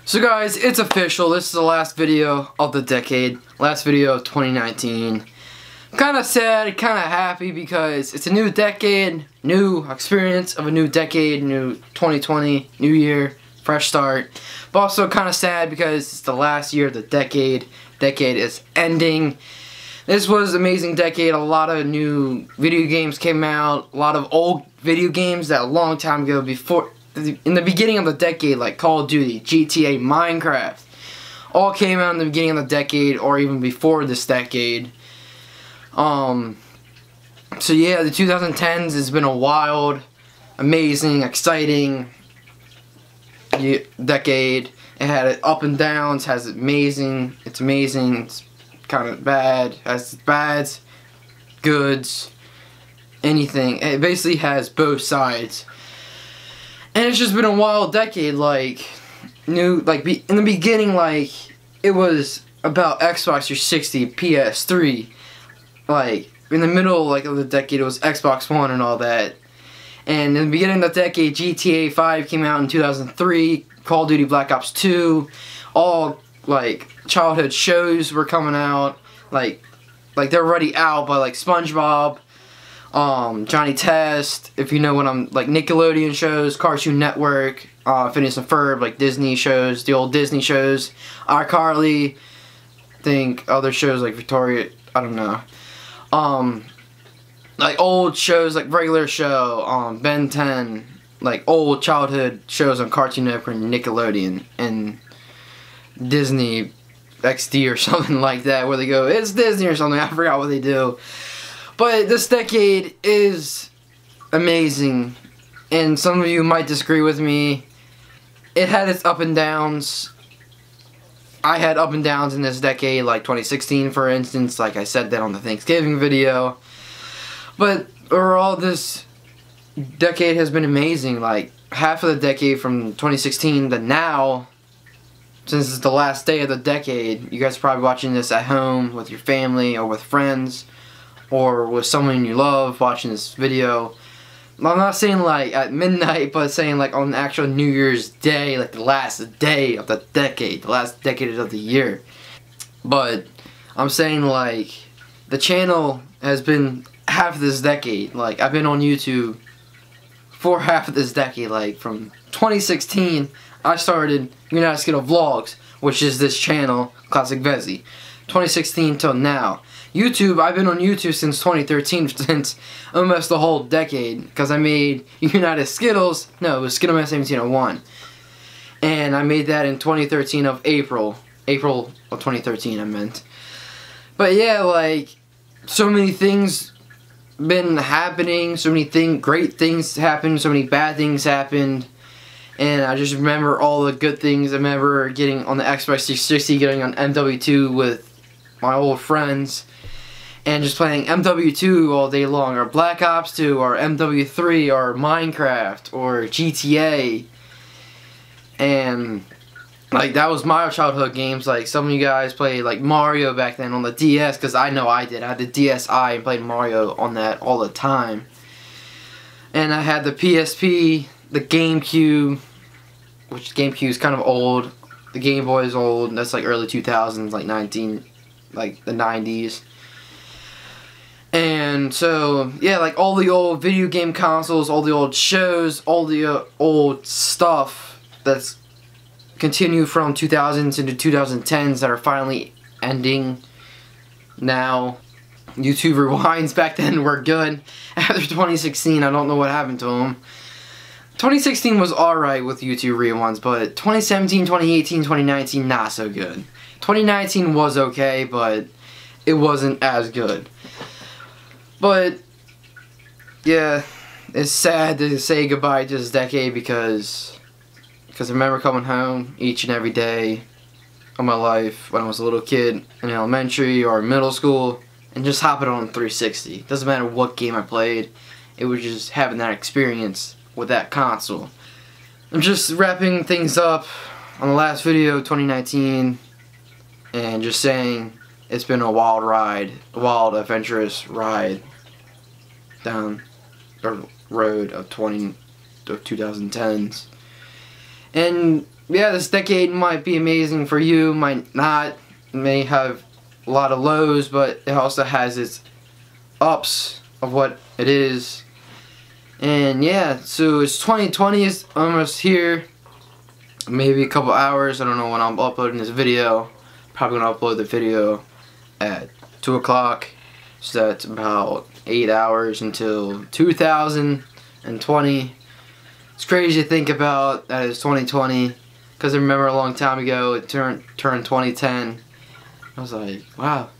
So guys, it's official. This is the last video of the decade. Last video of 2019. I'm kind of sad, kind of happy because it's a new decade, new experience of a new decade, new 2020, new year, fresh start. But also kind of sad because it's the last year of the decade. Decade is ending. This was an amazing decade. A lot of new video games came out. A lot of old video games that a long time ago before, in the beginning of the decade, like Call of Duty, GTA, Minecraft, all came out in the beginning of the decade or even before this decade. So yeah, the 2010s has been a wild, amazing, exciting decade. It had its up and downs, has amazing, it's kind of bad, has bads, goods, anything. It basically has both sides. And it's just been a wild decade, like, in the beginning, like, it was about Xbox 360, PS3, like, in the middle, like, of the decade, it was Xbox One and all that. And in the beginning of the decade, GTA 5 came out in 2003, Call of Duty Black Ops 2, all, like, childhood shows were coming out, like they're already out, but, like, SpongeBob, Johnny Test, if you know what I'm, like, Nickelodeon shows, Cartoon Network, Phineas and Ferb, like, Disney shows, the old Disney shows, iCarly, I think other shows, like Victoria, I don't know, like, old shows, like, regular show, Ben 10, like, old childhood shows on Cartoon Network and Nickelodeon, and Disney XD or something like that, where they go, it's Disney or something, I forgot what they do. But this decade is amazing, and some of you might disagree with me. It had its up and downs. I had up and downs in this decade, like 2016 for instance, like I said that on the Thanksgiving video. But overall, this decade has been amazing. Like, half of the decade from 2016 to now, since it's the last day of the decade, you guys are probably watching this at home with your family or with friends or with someone you love watching this video. I'm not saying like at midnight, but saying like on the actual New Year's Day, like the last day of the decade, the last decade of the year. But I'm saying like the channel has been half of this decade. Like, I've been on YouTube for half of this decade. Like, from 2016 I started United Skittle Vlogs, which is this channel, Classic Vezy. 2016 till now. YouTube, I've been on YouTube since 2013, since almost the whole decade, because I made United Skittles, no, it was Skittle Man 1701, and I made that in 2013 of April of 2013 I meant. But yeah, like, so many things been happening, so many great things happened, so many bad things happened, and I just remember all the good things. I remember getting on the Xbox 360, getting on MW2 with my old friends, and just playing MW2 all day long, or Black Ops 2, or MW3, or Minecraft, or GTA, and like, that was my childhood games. Like, some of you guys played like Mario back then on the DS, because I know I did. I had the DSi and played Mario on that all the time. And I had the PSP, the GameCube, which GameCube is kind of old. The Game Boy is old. That's like early 2000s, like the 90s. And so, yeah, like all the old video game consoles, all the old shows, all the old stuff that's continue from 2000s into 2010s that are finally ending now. YouTube rewinds back then were good. After 2016, I don't know what happened to them. 2016 was alright with YouTube rewinds, but 2017, 2018, 2019, not so good. 2019 was okay, but it wasn't as good. But, yeah, it's sad to say goodbye to this decade because I remember coming home each and every day of my life when I was a little kid in elementary or middle school and just hopping on 360. Doesn't matter what game I played, it was just having that experience with that console. I'm just wrapping things up on the last video of 2019 and just saying it's been a wild ride, a wild adventurous ride down the road of 2010s. And yeah, this decade might be amazing for you, might not. It may have a lot of lows, but it also has its ups of what it is. And yeah, so it's 2020 is almost here. Maybe a couple hours. I don't know when I'm uploading this video. Probably gonna upload the video at 2 o'clock. So that's about 8 hours until 2020. It's crazy to think about that it's 2020. Because I remember a long time ago it turned 2010. I was like, wow.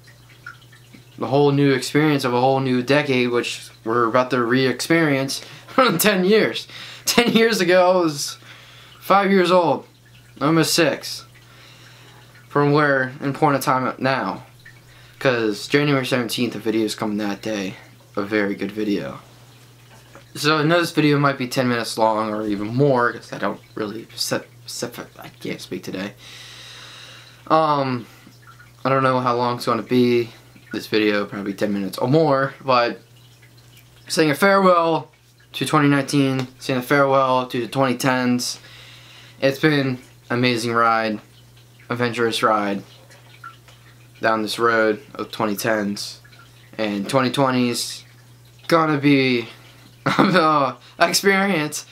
A whole new experience of a whole new decade, which we're about to re-experience in 10 years. 10 years ago, I was 5 years old, almost 6. From where in point of time now. Because January 17th, the video is coming that day. A very good video. So I know this video might be 10 minutes long or even more, because I don't really I can't speak today. I don't know how long it's going to be. This video probably 10 minutes or more, but saying a farewell to 2019, saying a farewell to the 2010s. It's been an amazing ride, adventurous ride down this road of 2010s, and 2020s gonna be experience.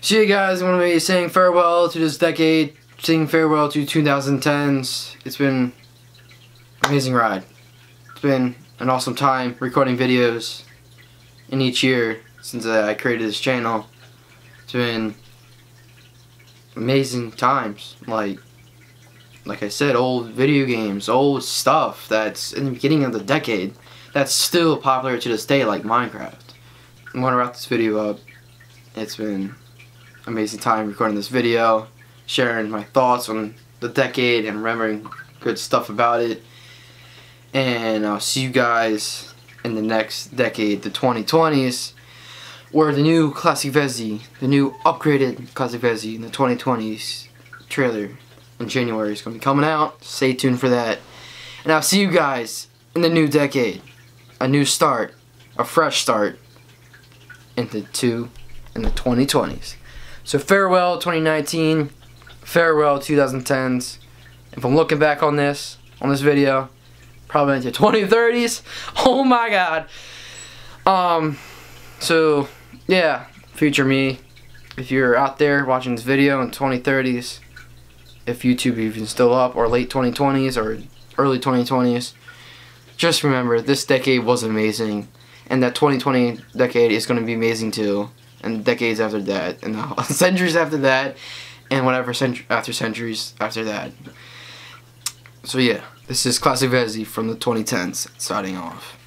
So you guys, I'm gonna be saying farewell to this decade, saying farewell to 2010s. It's been an amazing ride. It's been an awesome time recording videos in each year since I created this channel. It's been amazing times. Like I said, old video games, old stuff that's in the beginning of the decade that's still popular to this day, like Minecraft. I'm gonna wrap this video up. It's been an amazing time recording this video, sharing my thoughts on the decade and remembering good stuff about it. And I'll see you guys in the next decade, the 2020s, where the new Classic Vezy, the new upgraded Classic Vezy in the 2020s trailer in January is going to be coming out. Stay tuned for that. And I'll see you guys in the new decade. A new start, a fresh start in the 2020s. So farewell 2019, farewell 2010s. If I'm looking back on this video, probably into 2030s. Oh my god. So yeah, future me, if you're out there watching this video in 2030s, if YouTube even still up, or late 2020s or early 2020s, just remember this decade was amazing, and that 2020 decade is going to be amazing too, and decades after that, and centuries after that, and whatever centuries after that. So yeah, this is Classic Vezy from the 2010s, signing off.